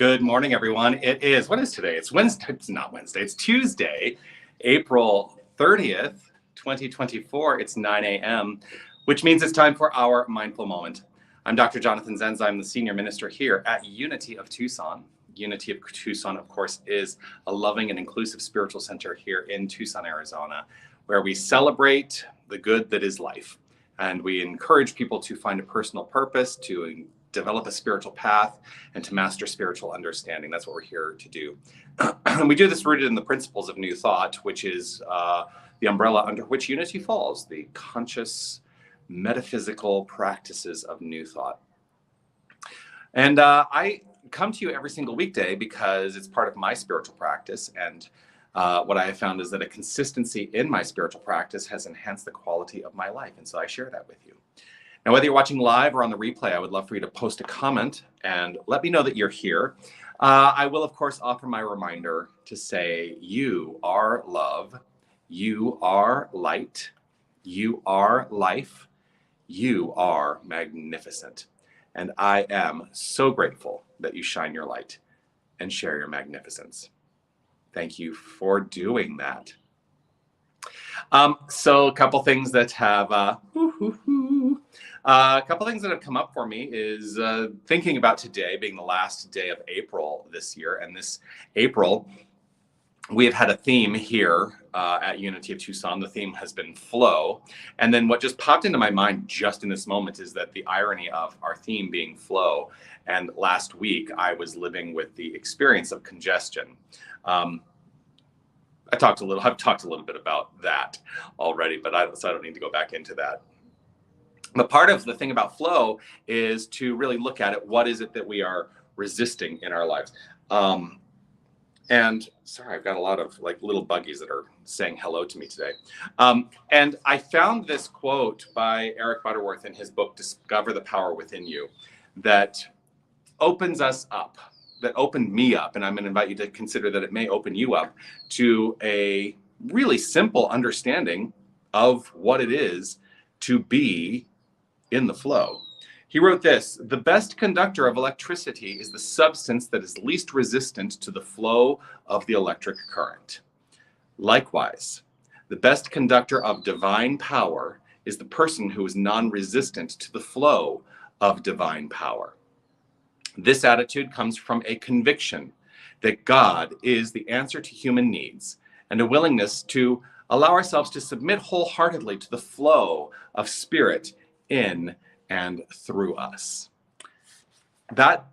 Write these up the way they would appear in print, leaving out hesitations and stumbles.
Good morning, everyone. What is today? It's Wednesday. It's not Wednesday. It's Tuesday, April 30th, 2024. It's 9 a.m., which means it's time for our Mindful Moment. I'm Dr. Jonathan Zenz. I'm the senior minister here at Unity of Tucson. Unity of Tucson, of course, is a loving and inclusive spiritual center here in Tucson, Arizona, where we celebrate the good that is life. And we encourage people to find a personal purpose, to develop a spiritual path, and to master spiritual understanding. That's what we're here to do. And we do this rooted in the principles of New Thought, which is the umbrella under which Unity falls, the conscious metaphysical practices of New Thought. And I come to you every single weekday because it's part of my spiritual practice. And what I have found is that a consistency in my spiritual practice has enhanced the quality of my life. And so I share that with you. Now, whether you're watching live or on the replay, I would love for you to post a comment and let me know that you're here. I will, of course, offer my reminder to say, you are love, you are light, you are life, you are magnificent. And I am so grateful that you shine your light and share your magnificence. Thank you for doing that. So a couple things that have come up for me is thinking about today being the last day of April this year. And this April, we have had a theme here at Unity of Tucson. The theme has been flow. And then what just popped into my mind just in this moment is that the irony of our theme being flow. And last week, I was living with the experience of congestion. I've talked a little bit about that already, so I don't need to go back into that. But part of the thing about flow is to really look at it. What is it that we are resisting in our lives? And sorry, I've got a lot of little buggies that are saying hello to me today. And I found this quote by Eric Butterworth in his book, Discover the Power Within You, that opens us up. That opened me up, and I'm going to invite you to consider that it may open you up to a really simple understanding of what it is to be in the flow. He wrote this: the best conductor of electricity is the substance that is least resistant to the flow of the electric current. Likewise, the best conductor of divine power is the person who is non-resistant to the flow of divine power. This attitude comes from a conviction that God is the answer to human needs and a willingness to allow ourselves to submit wholeheartedly to the flow of spirit in and through us. That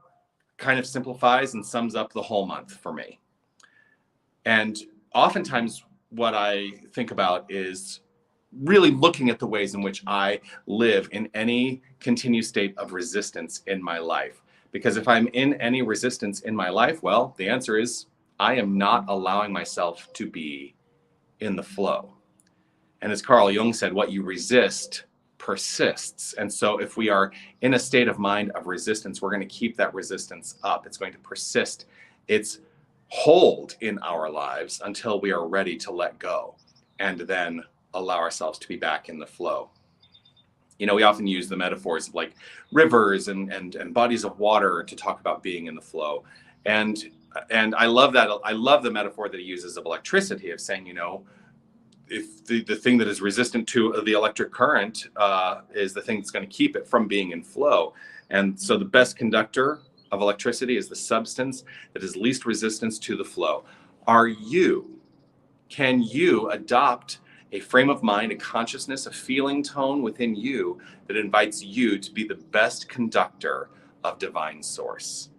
kind of simplifies and sums up the whole month for me. And oftentimes what I think about is really looking at the ways in which I live in any continued state of resistance in my life. Because if I'm in any resistance in my life, well, the answer is I am not allowing myself to be in the flow. And as Carl Jung said, what you resist persists. And so if we are in a state of mind of resistance, we're going to keep that resistance up. It's going to persist its hold in our lives until we are ready to let go and then allow ourselves to be back in the flow. You know, we often use the metaphors of like rivers and bodies of water to talk about being in the flow. And I love that. I love the metaphor that he uses of electricity, of saying, you know, if the thing that is resistant to the electric current is the thing that's going to keep it from being in flow. And so the best conductor of electricity is the substance that is least resistance to the flow. Can you adopt a frame of mind, a consciousness, a feeling tone within you that invites you to be the best conductor of divine source?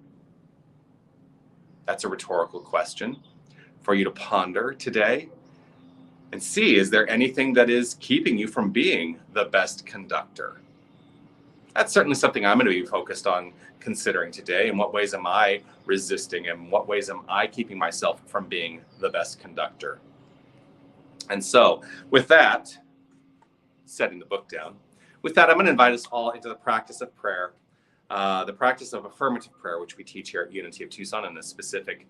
That's a rhetorical question for you to ponder today and see, is there anything that is keeping you from being the best conductor? That's certainly something I'm going to be focused on considering today. In what ways am I resisting, and what ways am I keeping myself from being the best conductor? And so with that, setting the book down, with that, I'm going to invite us all into the practice of prayer, the practice of affirmative prayer, which we teach here at Unity of Tucson in a specific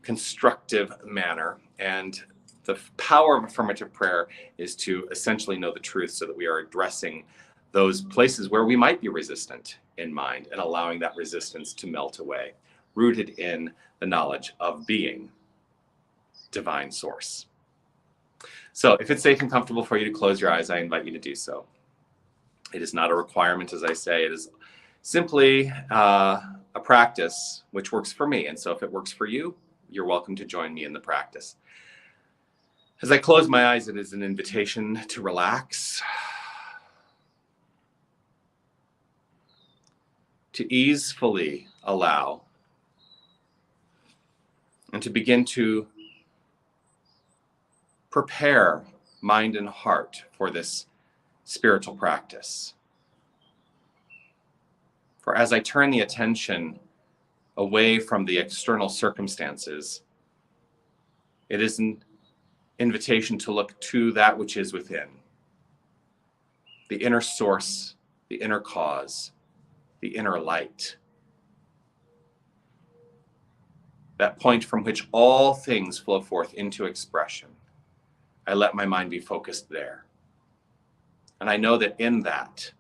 constructive manner. And the power of affirmative prayer is to essentially know the truth so that we are addressing those places where we might be resistant in mind and allowing that resistance to melt away. rooted in the knowledge of being divine source. So if it's safe and comfortable for you to close your eyes, I invite you to do so. It is not a requirement, as I say. It is simply a practice which works for me. And so if it works for you, you're welcome to join me in the practice. As I close my eyes, it is an invitation to relax, to easefully allow, and to begin to prepare mind and heart for this spiritual practice. For as I turn the attention away from the external circumstances, it is an invitation to look to that which is within, the inner source, the inner cause, the inner light, that point from which all things flow forth into expression. I let my mind be focused there. And I know that in that,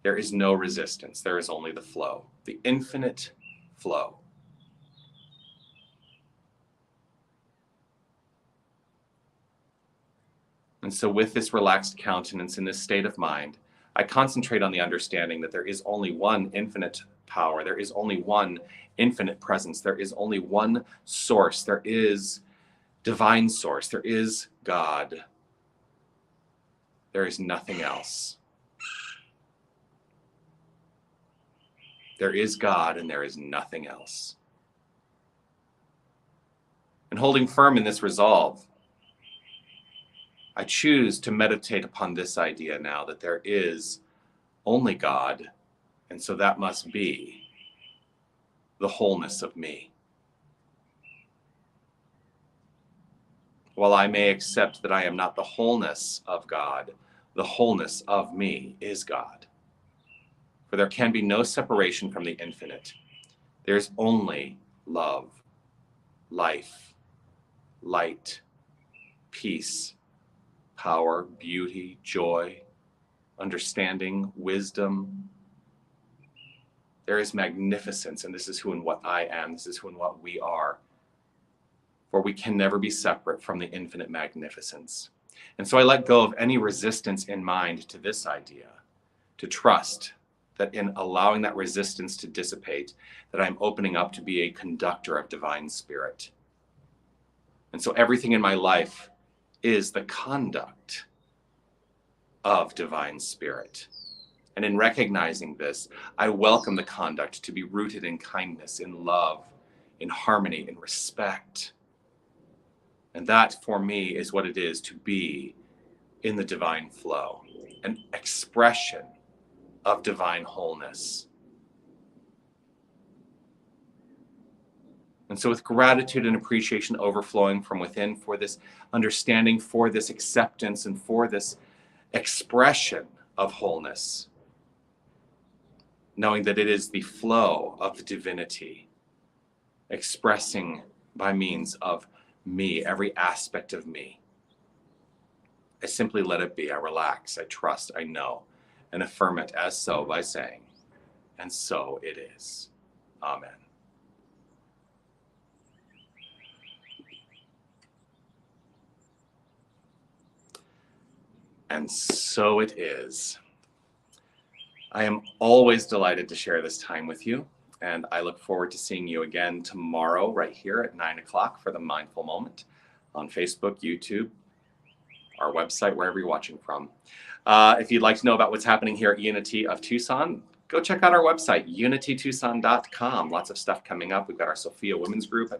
there is no resistance. There is only the flow, the infinite flow. And so with this relaxed countenance in this state of mind, I concentrate on the understanding that there is only one infinite power. There is only one infinite presence. There is only one source. There is divine source. There is God. There is nothing else. There is God and there is nothing else. And holding firm in this resolve, I choose to meditate upon this idea now that there is only God, and so that must be the wholeness of me. While I may accept that I am not the wholeness of God, the wholeness of me is God. For there can be no separation from the infinite. There's only love, life, light, peace, power, beauty, joy, understanding, wisdom. There is magnificence, and this is who and what I am. This is who and what we are. For we can never be separate from the infinite magnificence. And so I let go of any resistance in mind to this idea, to trust that in allowing that resistance to dissipate, that I'm opening up to be a conductor of divine spirit. And so everything in my life is the conduct of divine spirit. And in recognizing this, I welcome the conduct to be rooted in kindness, in love, in harmony, in respect. And that for me is what it is to be in the divine flow, an expression of divine wholeness. And so with gratitude and appreciation overflowing from within for this understanding, for this acceptance, and for this expression of wholeness, knowing that it is the flow of the divinity expressing by means of me, every aspect of me. I simply let it be. I relax, I trust, I know, and affirm it as so by saying, and so it is. Amen. And so it is. I am always delighted to share this time with you, and I look forward to seeing you again tomorrow right here at 9 o'clock for the Mindful Moment on Facebook, YouTube, our website, wherever you're watching from. If you'd like to know about what's happening here at Unity of Tucson, go check out our website, unitytucson.com. Lots of stuff coming up. We've got our Sophia Women's Group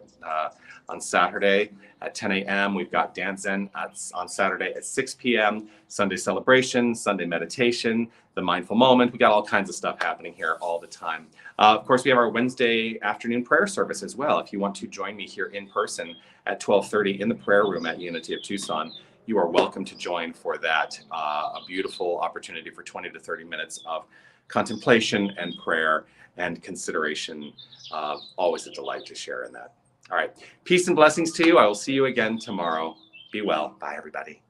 on Saturday at 10 a.m. We've got Dance Zen on Saturday at 6 p.m. Sunday celebration, Sunday meditation, the Mindful Moment. We got all kinds of stuff happening here all the time. Of course, we have our Wednesday afternoon prayer service as well. If you want to join me here in person at 12:30 in the prayer room at Unity of Tucson, you are welcome to join for that. A beautiful opportunity for 20 to 30 minutes of contemplation and prayer and consideration. Always a delight to share in that. All right. Peace and blessings to you. I will see you again tomorrow. Be well. Bye, everybody.